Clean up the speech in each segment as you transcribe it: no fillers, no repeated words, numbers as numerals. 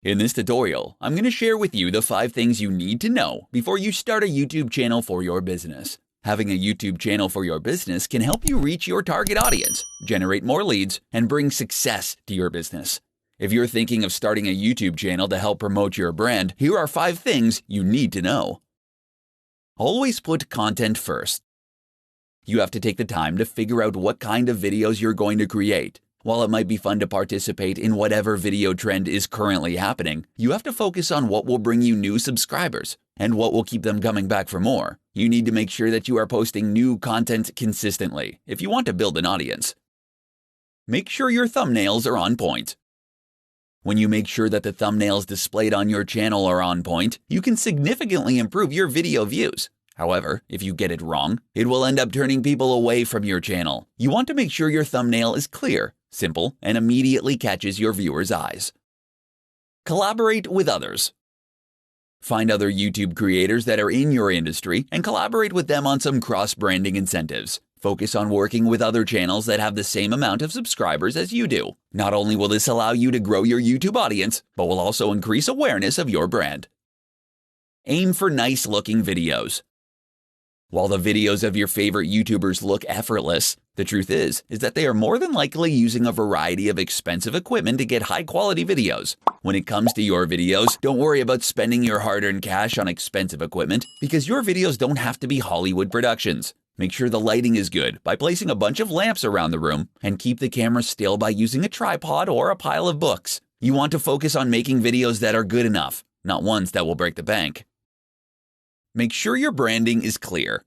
In this tutorial, I'm going to share with you the 5 things you need to know before you start a YouTube channel for your business. Having a YouTube channel for your business can help you reach your target audience, generate more leads, and bring success to your business. If you're thinking of starting a YouTube channel to help promote your brand, here are 5 things you need to know. Always put content first. You have to take the time to figure out what kind of videos you're going to create. While it might be fun to participate in whatever video trend is currently happening, you have to focus on what will bring you new subscribers and what will keep them coming back for more. You need to make sure that you are posting new content consistently if you want to build an audience. Make sure your thumbnails are on point. When you make sure that the thumbnails displayed on your channel are on point, you can significantly improve your video views. However, if you get it wrong, it will end up turning people away from your channel. You want to make sure your thumbnail is clear, simple, and immediately catches your viewers' eyes. Collaborate with others. Find other YouTube creators that are in your industry and collaborate with them on some cross-branding incentives. Focus on working with other channels that have the same amount of subscribers as you do. Not only will this allow you to grow your YouTube audience, but will also increase awareness of your brand. Aim for nice-looking videos. While the videos of your favorite YouTubers look effortless, the truth is that they are more than likely using a variety of expensive equipment to get high-quality videos. When it comes to your videos, don't worry about spending your hard-earned cash on expensive equipment because your videos don't have to be Hollywood productions. Make sure the lighting is good by placing a bunch of lamps around the room and keep the camera still by using a tripod or a pile of books. You want to focus on making videos that are good enough, not ones that will break the bank. Make sure your branding is clear.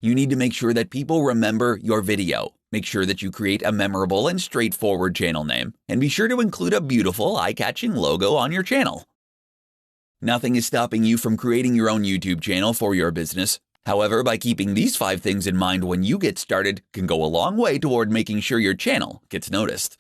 You need to make sure that people remember your video. Make sure that you create a memorable and straightforward channel name, and be sure to include a beautiful, eye-catching logo on your channel. Nothing is stopping you from creating your own YouTube channel for your business. However, by keeping these 5 things in mind when you get started can go a long way toward making sure your channel gets noticed.